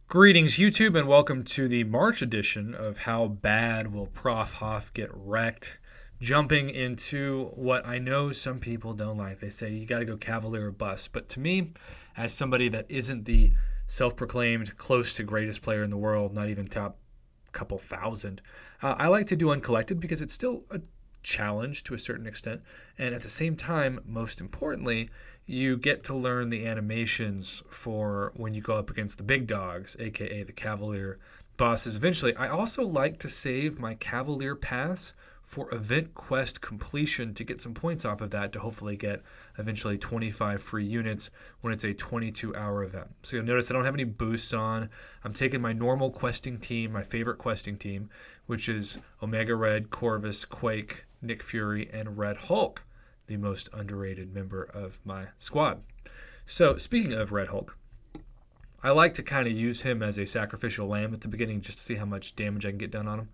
Greetings, YouTube, and welcome to the March edition of How Bad Will Prof Hoff Get Wrecked? Jumping into what I know some people don't like. They say you got to go Cavalier or bust. But to me, as somebody that isn't the self-proclaimed close to greatest player in the world, not even top couple thousand, I like to do uncollected because it's still a challenge to a certain extent. And at the same time, most importantly, you get to learn the animations for when you go up against the big dogs, aka the Cavalier bosses eventually. I also like to save my Cavalier pass for event quest completion to get some points off of that to hopefully get eventually 25 free units when it's a 22-hour event. So you'll notice I don't have any boosts on. I'm taking my normal questing team, my favorite questing team, which is Omega Red, Corvus, Quake, Nick Fury, and Red Hulk, the most underrated member of my squad. So speaking of Red Hulk, I like to kind of use him as a sacrificial lamb at the beginning just to see how much damage I can get done on him.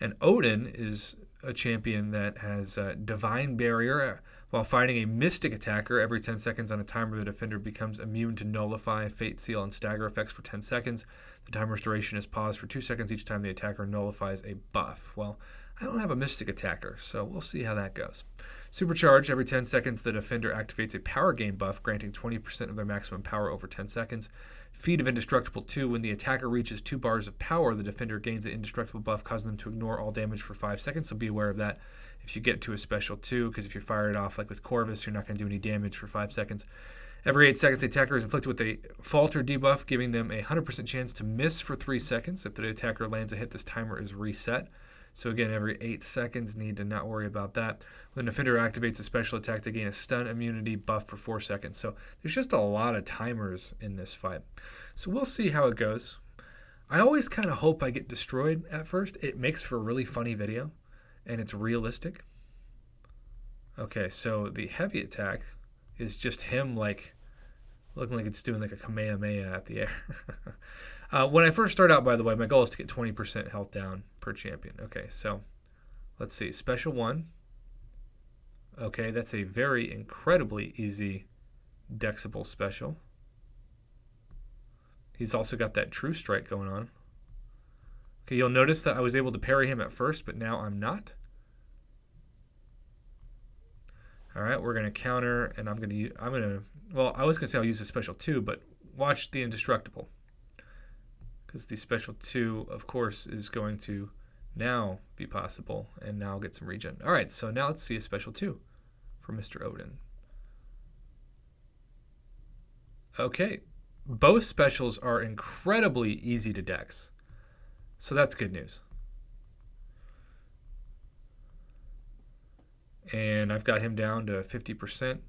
And Odin is a champion that has Divine Barrier. While fighting a Mystic attacker every 10 seconds on a timer, the defender becomes immune to Nullify, Fate Seal, and Stagger effects for 10 seconds. The timer's duration is paused for 2 seconds each time the attacker nullifies a buff. Well, I don't have a Mystic attacker, so we'll see how that goes. Supercharge, every 10 seconds the defender activates a power gain buff, granting 20% of their maximum power over 10 seconds. Feat of Indestructible 2, when the attacker reaches 2 bars of power, the defender gains an indestructible buff, causing them to ignore all damage for 5 seconds, so be aware of that if you get to a special 2, because if you fire it off like with Corvus, you're not going to do any damage for 5 seconds. Every 8 seconds, the attacker is inflicted with a Falter debuff, giving them a 100% chance to miss for 3 seconds. If the attacker lands a hit, this timer is reset. So again, every 8 seconds, need to not worry about that. When the defender activates a special attack, they gain a stun immunity buff for 4 seconds. So there's just a lot of timers in this fight. So we'll see how it goes. I always kind of hope I get destroyed at first. It makes for a really funny video, and it's realistic. Okay, so the heavy attack is just him like looking like it's doing like a Kamehameha at the air. When I first start out, by the way, my goal is to get 20% health down per champion. Okay, so let's see. Special 1. Okay, that's a very incredibly easy dexable special. He's also got that True Strike going on. Okay, you'll notice that I was able to parry him at first, but now I'm not. All right, we're going to counter, and well, I was going to say I'll use a special 2, but watch the Indestructible. Because the special 2, of course, is going to now be possible, and now I'll get some regen. All right, so now let's see a special 2 for Mr. Odin. Okay, both specials are incredibly easy to dex, so that's good news. And I've got him down to 50%.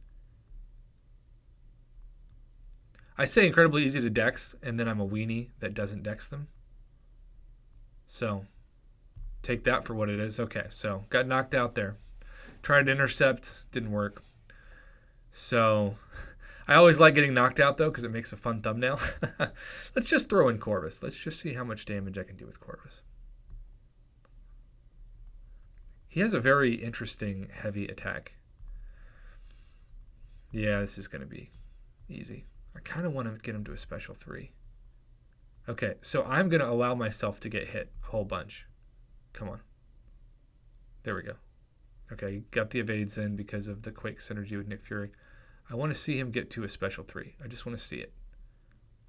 I say incredibly easy to dex, and then I'm a weenie that doesn't dex them. So take that for what it is. Okay, so got knocked out there. Tried to intercept, didn't work. So I always like getting knocked out, though, because it makes a fun thumbnail. Let's just throw in Corvus. Let's just see how much damage I can do with Corvus. He has a very interesting heavy attack. Yeah, this is going to be easy. I kind of want to get him to a special 3. Okay, so I'm going to allow myself to get hit a whole bunch. Come on. There we go. Okay, got the evades in because of the Quake synergy with Nick Fury. I want to see him get to a special 3. I just want to see it.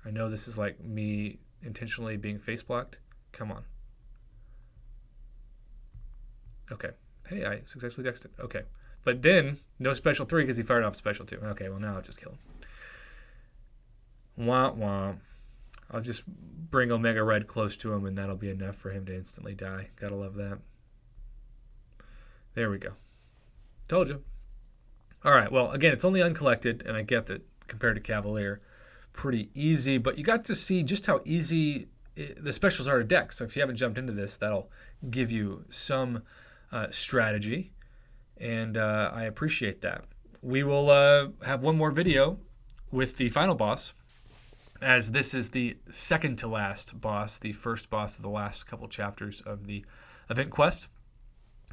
I know this is like me intentionally being face blocked. Come on. Okay. Hey, I successfully dexed it. Okay. But then, no special 3 because he fired off special 2. Okay, well, now I'll just kill him. Wah, wah. I'll just bring Omega Red close to him, and that'll be enough for him to instantly die. Gotta love that. There we go. Told you. All right, well, again, it's only uncollected, and I get that compared to Cavalier, pretty easy, but you got to see just how easy the specials are to dex. So if you haven't jumped into this, that'll give you some strategy, and I appreciate that. We will have one more video with the final boss, as this is the second to last boss, the first boss of the last couple chapters of the event quest.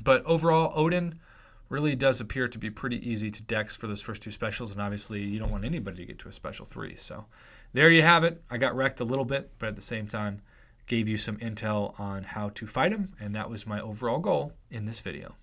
But overall, Odin really does appear to be pretty easy to dex for those first 2 specials, and obviously you don't want anybody to get to a special 3. So there you have it. I got wrecked a little bit, but at the same time gave you some intel on how to fight him, and that was my overall goal in this video.